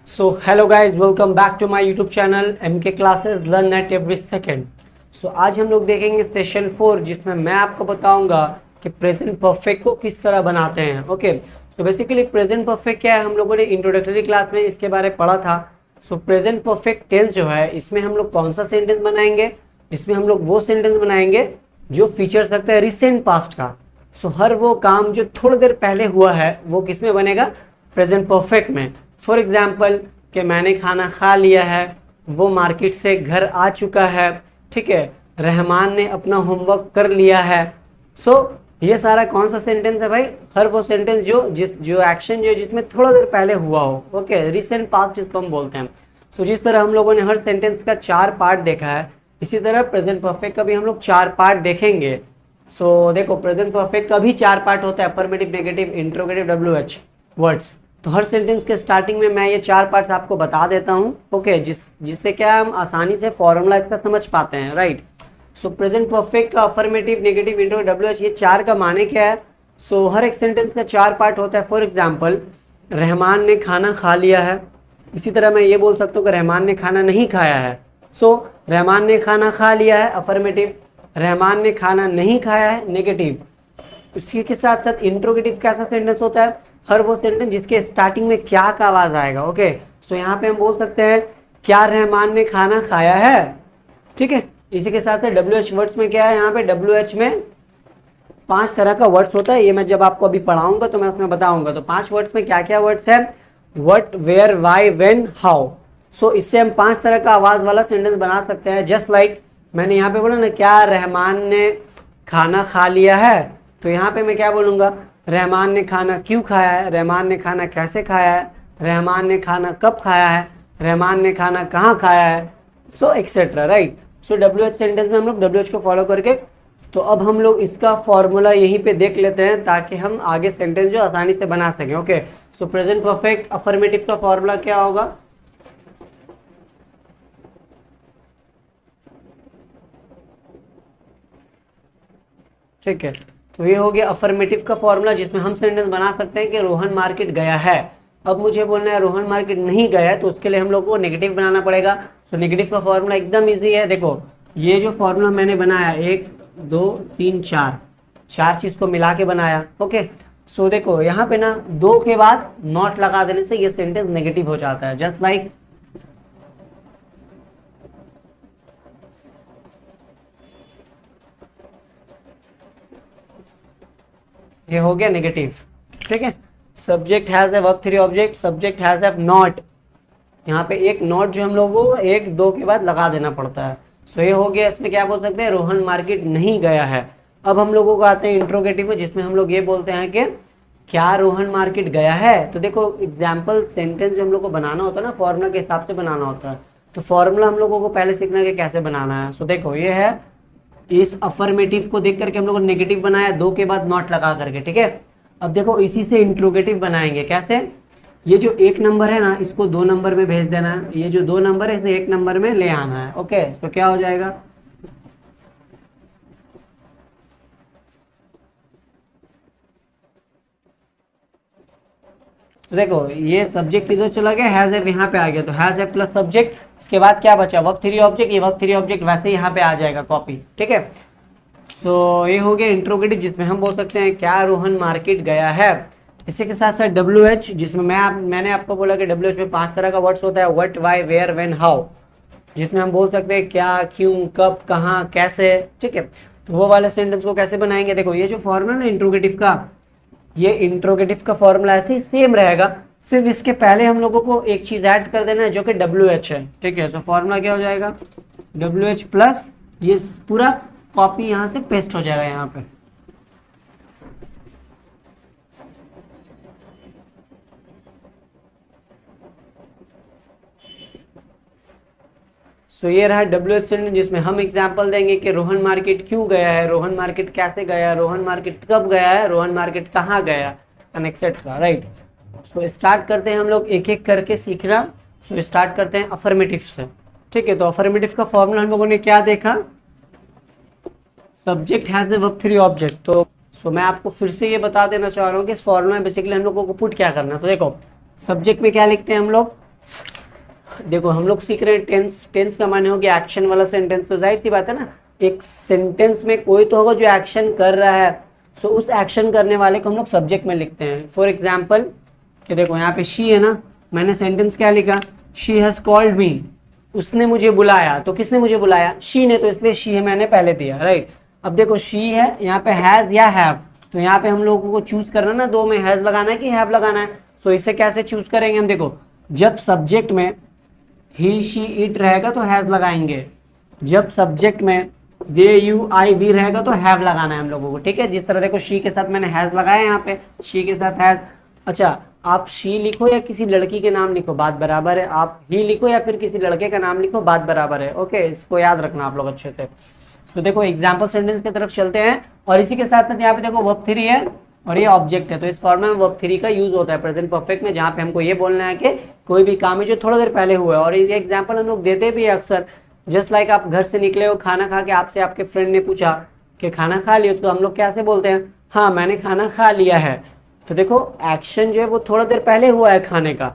So hello guys, welcome back to my YouTube channel MK Classes Learn at Every Second. So आज हम लोग देखेंगे session 4 जिसमें मैं आपको बताऊंगा कि प्रेजेंट परफेक्ट को किस तरह बनाते हैं। ओके, तो बेसिकली प्रेजेंट परफेक्ट क्या है, हम लोगों ने इंट्रोडक्टरी क्लास में इसके बारे में पढ़ा था। सो प्रेजेंट परफेक्ट टेंस जो है इसमें हम लोग कौन सा सेंटेंस बनाएंगे, इसमें हम लोग वो सेंटेंस बनाएंगे जो फीचर्स रखता है रिसेंट पास्ट का। सो हर वो काम जो थोड़ी देर पहले हुआ है वो किस में बनेगा, प्रेजेंट परफेक्ट में। फॉर एग्जाम्पल कि मैंने खाना खा लिया है, वो मार्केट से घर आ चुका है, ठीक है, रहमान ने अपना होमवर्क कर लिया है। सो ये सारा कौन सा सेंटेंस है भाई, हर वो सेंटेंस जो एक्शन जो जिसमें थोड़ा देर पहले हुआ हो। ओके, रिसेंट पास्ट जिसको हम बोलते हैं। सो जिस तरह हम लोगों ने हर सेंटेंस का 4 पार्ट देखा है, इसी तरह प्रेजेंट परफेक्ट का भी हम लोग 4 पार्ट देखेंगे। सो देखो, प्रेजेंट परफेक्ट का भी 4 पार्ट होता है, affirmative, negative, interrogative, WH words. तो हर सेंटेंस के स्टार्टिंग में मैं ये 4 पार्ट्स आपको बता देता हूँ। ओके, जिससे क्या हम आसानी से फॉर्मूला इसका समझ पाते हैं, राइट। सो प्रेजेंट परफेक्ट का अफर्मेटिव, नेगेटिव, इंट्रोगेटिव, WH ये 4 का माने क्या है। सो हर एक सेंटेंस का 4 पार्ट होता है। फॉर एग्जाम्पल, रहमान ने खाना खा लिया है। इसी तरह मैं ये बोल सकता हूँ कि रहमान ने खाना नहीं खाया है। सो रहमान ने खाना खा लिया है अफर्मेटिव, रहमान ने खाना नहीं खाया है नेगेटिव। इसी के साथ साथ इंट्रोगेटिव कैसा सेंटेंस होता है, हर वो सेंटेंस जिसके स्टार्टिंग में क्या का आवाज आएगा। ओके, सो यहाँ पे हम बोल सकते हैं क्या रहमान ने खाना खाया है, ठीक है। इसी के साथ साथ WH वर्ड्स में क्या है, यहाँ पे WH में 5 तरह का वर्ड्स होता है। ये मैं जब आपको अभी पढ़ाऊंगा तो मैं उसमें बताऊंगा। तो 5 वर्ड्स में क्या क्या वर्ड्स है, what, where, why, when, how. So इससे हम 5 तरह का आवाज वाला सेंटेंस बना सकते हैं। जस्ट लाइक मैंने यहाँ पे बोला ना, क्या रहमान ने खाना खा लिया है, तो यहाँ पे मैं क्या बोलूँगा, रहमान ने खाना क्यों खाया है, रहमान ने खाना कैसे खाया है, रहमान ने खाना कब खाया है, रहमान ने खाना कहाँ खाया है, सो एक्सेट्रा, राइट। सो WH सेंटेंस में हम लोग WH को फॉलो करके, तो अब हम लोग इसका फॉर्मूला यहीं पे देख लेते हैं ताकि हम आगे सेंटेंस जो आसानी से बना सकें। ओके, सो प्रेजेंट परफेक्ट अफर्मेटिव का फॉर्मूला क्या होगा, ठीक है। तो ये हो गया अफर्मेटिव का फॉर्मूला जिसमें हम सेंटेंस बना सकते हैं कि रोहन मार्केट गया है। अब मुझे बोलना है रोहन मार्केट नहीं गया है, तो उसके लिए हम लोग को नेगेटिव बनाना पड़ेगा। सो नेगेटिव का फॉर्मूला एकदम इजी है। देखो, ये जो फॉर्मूला मैंने बनाया 1 2 3 4 चीज को मिला के बनाया। ओके, सो देखो यहाँ पे ना 2 के बाद नॉट लगा देने से ये सेंटेंस नेगेटिव हो जाता है। जस्ट लाइक ये हो गया नेगेटिव, ठीक है। Subject has a verb 3 object, subject has a not, यहाँ पे एक नॉट जो हम लोगों को 1 2 के बाद लगा देना पड़ता है। सो ये हो गया। इसमें क्या बोल सकते हैं, रोहन मार्केट नहीं गया है। अब हम लोगों को आते हैं इंट्रोगेटिव में, जिसमें हम लोग ये बोलते हैं कि क्या रोहन मार्केट गया है। तो देखो, एग्जाम्पल सेंटेंस जो हम लोग को बनाना होता है ना, फॉर्मूला के हिसाब से बनाना होता है। तो फॉर्मूला हम लोगों को पहले सीखना है कि कैसे बनाना है। सो देखो, ये है, इस अफर्मेटिव को देख करके हम लोग नेगेटिव बनाया 2 के बाद नॉट लगा करके, ठीक है। अब देखो, इसी से इंट्रोगेटिव बनाएंगे। कैसे, ये जो 1 नंबर है ना, इसको 2 नंबर में भेज देना है, ये जो 2 नंबर है इसे 1 नंबर में ले आना है। ओके, तो क्या हो जाएगा, तो देखो ये सब्जेक्ट इधर चला गया, हैज ए यहाँ पे आ गया, तो हैज ए प्लस सब्जेक्ट, इसके बाद क्या बचा, वर्ब 3 ऑब्जेक्ट। ये वर्ब 3 ऑब्जेक्ट वैसे यहाँ पे आ जाएगा कॉपी, ठीक है। सो ये हो गया इंट्रोगेटिव, जिसमें हम बोल सकते हैं क्या रोहन मार्केट गया है। इसी के साथ साथ WH, जिसमें मैंने आपको बोला कि WH में 5 तरह का वर्ड्स होता है, what, why, where, when, how, जिसमें हम बोल सकते हैं क्या, क्यों, कब, कहाँ, कैसे, ठीक है। तो वो वाले सेंटेंस को कैसे बनाएंगे, देखो ये जो फॉर्मूला ना इंट्रोगेटिव का, ये इंट्रोगेटिव का फॉर्मूला ऐसे ही सेम रहेगा, सिर्फ इसके पहले हम लोगों को एक चीज ऐड कर देना है जो कि WH है, ठीक है। सो फॉर्मूला क्या हो जाएगा, WH प्लस ये पूरा कॉपी यहाँ से पेस्ट हो जाएगा यहाँ पे। सो ये रहा WH सेंटेंस, जिसमें हम एग्जांपल देंगे कि रोहन मार्केट क्यों गया है, रोहन मार्केट कैसे गया, रोहन मार्केट कब गया है, रोहन मार्केट कहाँ गया, and etcetera, right. So start करते हैं हम लोग एक एक करके सीखना। सो स्टार्ट करते हैं अफर्मेटिव से, ठीक है। तो अफर्मेटिव का फॉर्मूला हम लोगों ने क्या देखा, subject has a verb 3 object. तो मैं आपको फिर से ये बता देना चाह रहा हूँ कि इस फॉर्मूला में बेसिकली हम लोगों को पुट क्या करना है। तो देखो, सब्जेक्ट में क्या लिखते हैं हम लोग, देखो हम लोग सीख रहे हैं टेंस। टेंस का माने हो गया एक्शन वाला सेंटेंस, तो जाहिर सी बात है ना, एक सेंटेंस में कोई तो होगा जो एक्शन कर रहा है, सो उस एक्शन करने वाले को हम लोग सब्जेक्ट में लिखते हैं। फॉर एग्जाम्पल कि देखो यहाँ पे शी है ना, मैंने सेंटेंस क्या लिखा, शी हैज कॉल्ड मी, उसने मुझे बुलाया। तो किसने मुझे बुलाया, शी ने, तो इसलिए शी है मैंने पहले दिया, राइट। अब देखो शी है, यहाँ पे हैज या हैव, तो यहाँ पे हम लोगों को चूज करना ना, दो में हैज लगाना है कि हैव लगाना है। सो इसे कैसे चूज करेंगे हम, देखो जब सब्जेक्ट में ही शी इट रहेगा तो हैज लगाएंगे, जब सब्जेक्ट में दे यू आई वी रहेगा तो हैव लगाना है हम लोगों को, ठीक है। जिस तरह देखो शी के साथ मैंने हैज लगाया, यहाँ पे शी के साथ हैज। अच्छा, आप शी लिखो या किसी लड़की के नाम लिखो, बात बराबर है। आप ही लिखो या फिर किसी लड़के का नाम लिखो, बात बराबर है। ओके, इसको याद रखना आप लोग अच्छे से। तो देखो एग्जाम्पल सेंटेंस की तरफ चलते हैं, और इसी के साथ साथ यहाँ पे देखो वर्ब 3 है और ये ऑब्जेक्ट है, तो इस फॉर्म में वर्ब 3 का यूज होता है प्रेजेंट परफेक्ट में, जहाँ पे हमको ये बोलना है कि कोई भी काम है जो थोड़ा देर पहले हुआ है। और ये एग्जाम्पल हम लोग देते भी है अक्सर, जस्ट लाइक आप घर से निकले हो, खाना खा के आपसे आपके फ्रेंड ने पूछा कि खाना खा लियो, तो हम लोग कैसे बोलते हैं, हाँ मैंने खाना खा लिया है। तो देखो एक्शन जो है वो थोड़ा देर पहले हुआ है खाने का,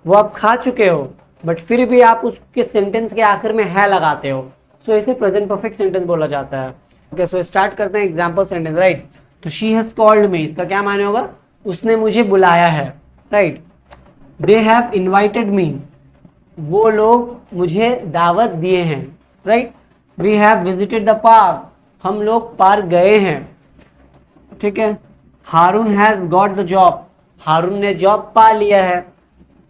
वो आप खा चुके हो, बट फिर भी आप उसके सेंटेंस के आखिर में है लगाते हो, सो इसे प्रेजेंट परफेक्ट सेंटेंस बोला जाता है। ओके, सो स्टार्ट करते हैं एग्जाम्पल सेंटेंस, राइट। तो शी हैज कॉल्ड मी, इसका क्या माने होगा, उसने मुझे बुलाया है, right. They have invited me, वो लोग मुझे दावत दिए हैं, right. We have visited the park, हम लोग पार्क गए हैं, ठीक है। Haroon has got the job, Haroon ने जॉब पा लिया है।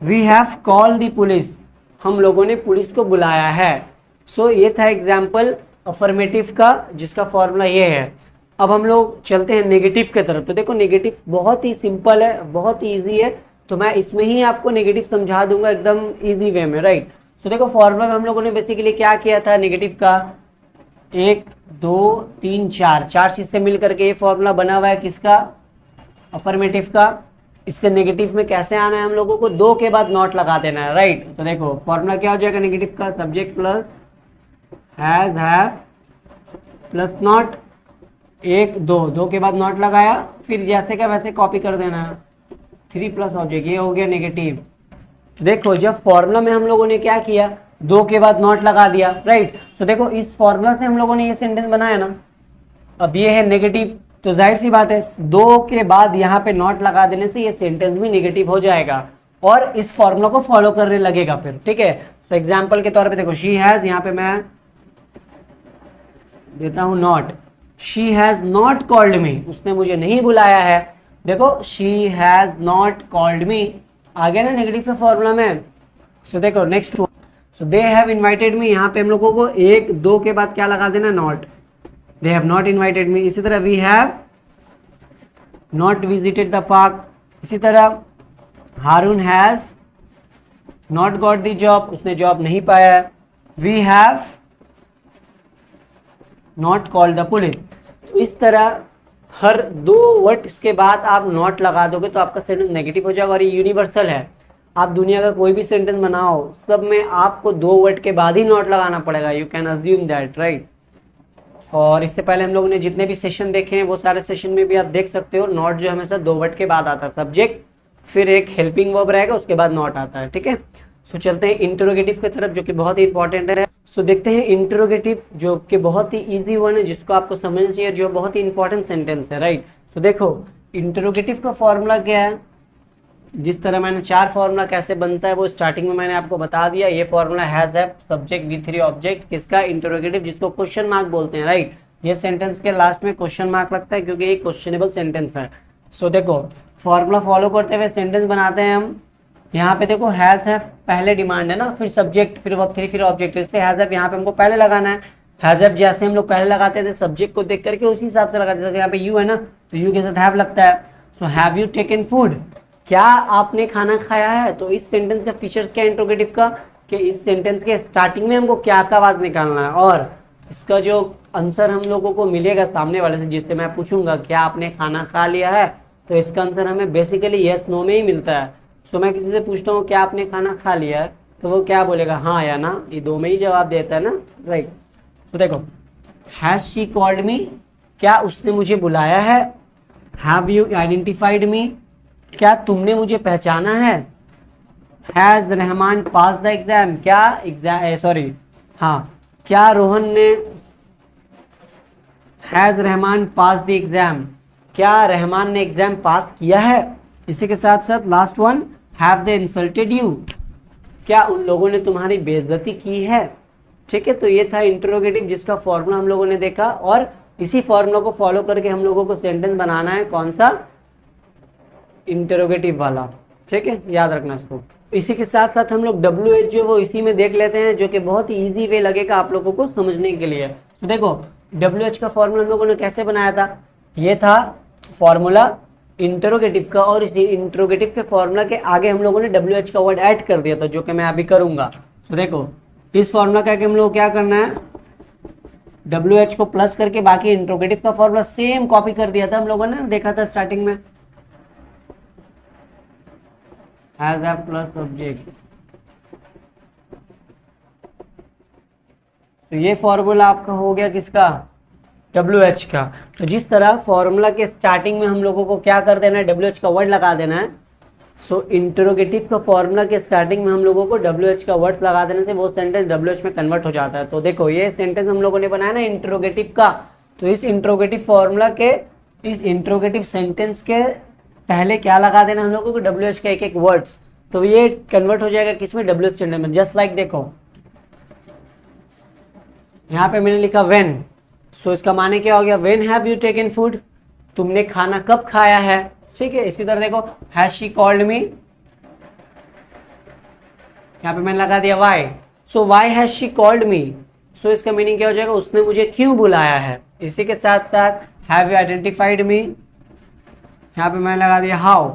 We have called the police, हम लोगों ने पुलिस को बुलाया है। सो ये था एग्जाम्पल अफर्मेटिव का, जिसका फॉर्मूला ये है। अब हम लोग चलते हैं नेगेटिव की तरफ। तो देखो नेगेटिव बहुत ही सिंपल है, बहुत ही ईजी है, तो मैं इसमें ही आपको नेगेटिव समझा दूंगा एकदम इजी वे में, राइट। सो देखो फॉर्मूला में हम लोगों ने बेसिकली क्या किया था नेगेटिव का, 1 2 3 4 4 चीज से मिलकर के ये फॉर्मूला बना हुआ है, किसका, अफर्मेटिव का। इससे नेगेटिव में कैसे आना है हम लोगों को, 2 के बाद नॉट लगा देना है, राइट। तो देखो फॉर्मूला क्या हो जाएगा नेगेटिव का, subject plus has have plus not, 1 2 के बाद नॉट लगाया, फिर जैसे का वैसे कॉपी कर देना, 3 प्लस ऑब्जेक्ट, ये हो गया नेगेटिव। देखो जब फॉर्मूला में हम लोगों ने क्या किया, 2 के बाद नॉट लगा दिया, राइट। सो देखो इस फॉर्मूला से हम लोगों ने ये सेंटेंस बनाया ना, अब ये है नेगेटिव, तो जाहिर सी बात है 2 के बाद यहाँ पे नॉट लगा देने से ये सेंटेंस भी नेगेटिव हो जाएगा और इस फॉर्मूला को फॉलो करने लगेगा फिर, ठीक है। सो एग्जाम्पल के तौर पे देखो शी हैज, यहाँ पे मैं देता हूं not, she has not called me, उसने मुझे नहीं बुलाया है। देखो she has not called me आ गया ना नेगेटिव के फॉर्मूला में। सो देखो next, so they have invited me, यहाँ पे हम लोगों को 1 2 के बाद क्या लगा देना, not, they have not invited me. इसी तरह we have not visited the park, इसी तरह Haroon has not got the job, उसने जॉब नहीं पाया है। We have not called the police. तो इस तरह हर 2 वर्ड्स के बाद आप नॉट लगा दोगे तो आपका सेंटेंस नेगेटिव हो जाएगा, और ये यूनिवर्सल है। आप दुनिया का कोई भी सेंटेंस बनाओ, सब में आपको 2 वर्ड के बाद ही नॉट लगाना पड़ेगा, you can assume that, right. और इससे पहले हम लोगों ने जितने भी सेशन देखे हैं वो सारे सेशन में भी आप देख सकते हो, नॉट जो हमेशा 2 वर्ड के बाद आता है, सब्जेक्ट फिर एक हेल्पिंग वर्ब रहेगा, उसके बाद नॉट आता है, ठीक है। सो चलते हैं इंटरोगेटिव की तरफ, जो कि बहुत ही इंपॉर्टेंट है। सो देखते हैं इंटरोगेटिव, जो कि बहुत ही इजी वन है, जिसको आपको समझना चाहिए, जो बहुत ही इंपॉर्टेंट सेंटेंस है, राइट। सो देखो इंटरोगेटिव का फॉर्मूला क्या है, जिस तरह मैंने 4 फॉर्मूला कैसे बनता है वो स्टार्टिंग में मैंने आपको बता दिया। ये formula has have subject V3 object, किसका, इंटरोगेटिव, जिसको क्वेश्चन मार्क बोलते हैं, राइट। ये सेंटेंस के लास्ट में क्वेश्चन मार्क लगता है क्योंकि ये क्वेश्चनेबल सेंटेंस है। सो देखो फॉर्मूला फॉलो करते हुए सेंटेंस बनाते हैं हम। यहाँ पे देखो हैज हैव पहले डिमांड है ना, फिर सब्जेक्ट, फिर वर्ब 3, फिर ऑब्जेक्ट, इसलिए हैज हैव यहाँ पे हमको पहले लगाना है। हैज हैव जैसे हम लोग पहले लगाते थे सब्जेक्ट को देख करके उसी हिसाब से लगाते थे। यहाँ पे यू है ना, तो यू के साथ हैव लगता है। So have you taken food, क्या आपने खाना खाया है। तो इस सेंटेंस का फीचर्स क्या है इंट्रोगेटिव का, कि इस सेंटेंस के स्टार्टिंग में हमको क्या का आवाज निकालना है, और इसका जो आंसर हम लोगों को मिलेगा सामने वाले से, जिससे मैं पूछूंगा क्या आपने खाना खा लिया है, तो इसका आंसर हमें बेसिकली यस नो में ही मिलता है। सो मैं किसी से पूछता हूँ क्या आपने खाना खा लिया है, तो वो क्या बोलेगा, हाँ या ना, ये 2 में ही जवाब देता है ना, राइट। तो देखो हैज शी कॉल्ड मी, क्या उसने मुझे बुलाया है। हैव यू आइडेंटिफाइड मी, क्या तुमने मुझे पहचाना है। Has Rahman pass the exam, क्या एग्जाम, सॉरी हाँ, क्या रोहन ने, has Rahman pass the exam, क्या रहमान ने एग्जाम पास किया है। इसी के साथ साथ last one, have they insulted you, क्या उन लोगों ने तुम्हारी बेइज्जती की है। ठीक है, तो ये था इंटरोगेटिव जिसका फॉर्मूला हम लोगों ने देखा, और इसी फॉर्मूला को फॉलो करके हम लोगों को सेंटेंस बनाना है, कौन सा, इंटरोगेटिव वाला। ठीक है, याद रखना इसको। इसी के साथ साथ हम लोग WH जो वो इसी में देख लेते हैं, जो कि बहुत ही ईजी वे लगेगा आप लोगों को समझने के लिए। तो देखो WH का फॉर्मूला हम लोगों ने कैसे बनाया था, ये था फॉर्मूला इंटरोगेटिव का, और इस इंटरोगेटिव के फॉर्मूला के आगे हम लोगों ने WH का वर्ड ऐड कर दिया था, जो कि मैं अभी करूंगा। तो देखो इस फॉर्मूला का हम लोग क्या करना है, WH को प्लस करके बाकी इंटरोगेटिव का फॉर्मूला सेम कॉपी कर दिया था हम लोगों ने, देखा था स्टार्टिंग में, हैज अ प्लस ऑब्जेक्ट। तो ये फॉर्मूला आपका हो गया किसका, WH का। तो जिस तरह फॉर्मूला के स्टार्टिंग में हम लोगों को क्या कर देना है, WH का वर्ड लगा देना है। सो इंटरोगेटिव का फॉर्मूला के स्टार्टिंग में हम लोगों को WH का वर्ड लगा देने से वो सेंटेंस WH में कन्वर्ट हो जाता है। तो देखो ये सेंटेंस हम लोगों ने बनाया ना इंटरोगेटिव का, तो इस इंटरोगेटिव फॉर्मूला के, इस इंटरोगेटिव सेंटेंस के पहले क्या लगा देना हम लोगों को, WH का एक एक वर्ड्स, तो ये कन्वर्ट हो जाएगा किसमें, WH सेंटेंस में। जस्ट लाइक देखो यहाँ पे मैंने लिखा व्हेन, सो इसका माने क्या हो गया, when have you taken food, तुमने खाना कब खाया है। ठीक है, इसी तरह देखो हैज शी कॉल्ड मी, यहाँ पे मैंने लगा दिया why, so why has she called me, so इसका मीनिंग क्या हो जाएगा, उसने मुझे क्यों बुलाया है। इसी के साथ साथ हैव यू आइडेंटिफाइड मी, यहाँ पे मैंने लगा दिया how,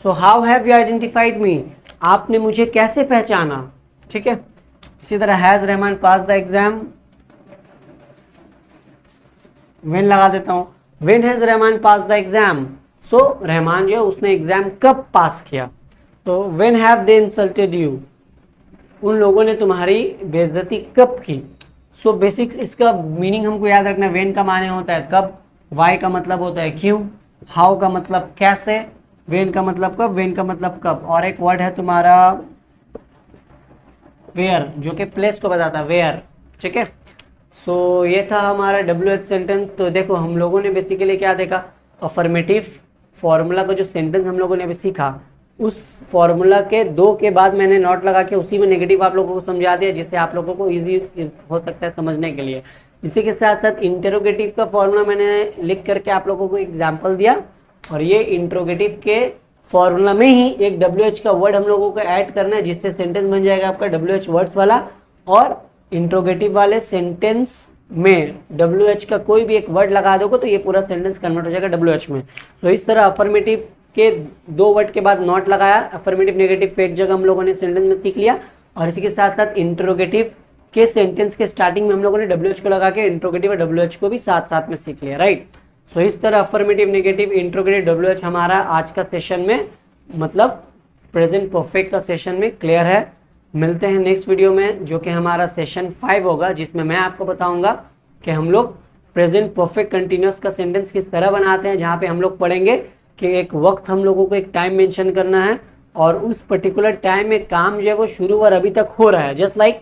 so how have you identified me, आपने मुझे कैसे पहचाना। ठीक है, इसी तरह has Rahman pass the exam, when लगा देता हूं, when has Rahman pass the exam, so Rahman जो है उसने एग्जाम कब पास किया। तो when have they insulted you, उन लोगों ने तुम्हारी बेइज्जती कब की। सो बेसिक्स इसका मीनिंग हमको याद रखना है, व्हेन का माने होता है कब, वाई का मतलब होता है क्यों, हाउ का मतलब कैसे, व्हेन का मतलब कब, व्हेन का मतलब कब, और एक वर्ड है तुम्हारा वेयर, जो कि प्लेस को बताता है, वेयर। ठीक है, सो ये था हमारा WH सेंटेंस। तो देखो हम लोगों ने बेसिकली क्या देखा, अफर्मेटिव फॉर्मूला का जो सेंटेंस हम लोगों ने अभी सीखा, उस फॉर्मूला के दो के बाद मैंने नोट लगा के उसी में नेगेटिव आप लोगों को समझा दिया, जिससे आप लोगों को इजी हो सकता है समझने के लिए। इसी के साथ साथ इंटरोगेटिव का फॉर्मूला मैंने लिख करके आप लोगों को एग्जाम्पल दिया, और ये इंटरोगेटिव के फॉर्मूला में ही एक WH का वर्ड हम लोगों को ऐड करना है, जिससे सेंटेंस बन जाएगा आपका WH वर्ड्स वाला, और इंट्रोगेटिव वाले सेंटेंस में WH का कोई भी एक वर्ड लगा दोगे तो ये पूरा सेंटेंस कन्वर्ट हो जाएगा WH में। सो इस तरह अफर्मेटिव के दो वर्ड के बाद नॉट लगाया, अफर्मेटिव नेगेटिव पे एक जगह हम लोगों ने सेंटेंस में सीख लिया, और इसी के साथ साथ इंट्रोगेटिव के सेंटेंस के स्टार्टिंग में हम लोगों ने WH को लगा के इंट्रोगेटिव और WH को भी साथ साथ में सीख लिया, राइट। सो इस तरह अफर्मेटिव नेगेटिव इंट्रोगेटिव WH हमारा आज का सेशन में, मतलब प्रेजेंट परफेक्ट का सेशन में क्लियर है। मिलते हैं नेक्स्ट वीडियो में, जो कि हमारा सेशन 5 होगा, जिसमें मैं आपको बताऊंगा कि हम लोग प्रेजेंट परफेक्ट कंटिन्यूअस का सेंटेंस किस तरह बनाते हैं, जहां पे हम लोग पढ़ेंगे कि एक वक्त हम लोगों को एक टाइम मेंशन करना है, और उस पर्टिकुलर टाइम में काम जो है वो शुरू और अभी तक हो रहा है। जस्ट लाइक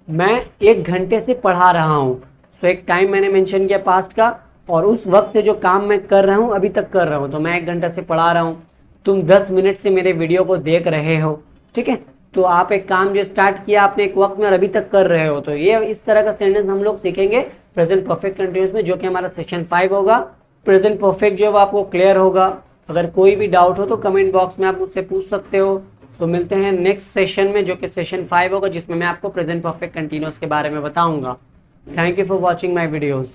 मैं 1 घंटे से पढ़ा रहा हूँ, सो एक टाइम मैंने मेंशन किया पास्ट का, और उस वक्त से जो काम मैं कर रहा हूँ अभी तक कर रहा हूँ, तो मैं 1 घंटा से पढ़ा रहा हूँ, तुम 10 मिनट से मेरे वीडियो को देख रहे हो। ठीक है, तो आप एक काम जो स्टार्ट किया आपने एक वक्त में और अभी तक कर रहे हो, तो ये इस तरह का सेंटेंस हम लोग सीखेंगे प्रेजेंट परफेक्ट कंटिन्यूअस में, जो कि हमारा सेक्शन 5 होगा। प्रेजेंट परफेक्ट जो है वो आपको क्लियर होगा। अगर कोई भी डाउट हो तो कमेंट बॉक्स में आप मुझसे पूछ सकते हो। सो मिलते हैं नेक्स्ट सेशन में, जो कि सेशन 5 होगा, जिसमें मैं आपको प्रेजेंट परफेक्ट कंटिन्यूअस के बारे में बताऊंगा। Thank you for watching my videos.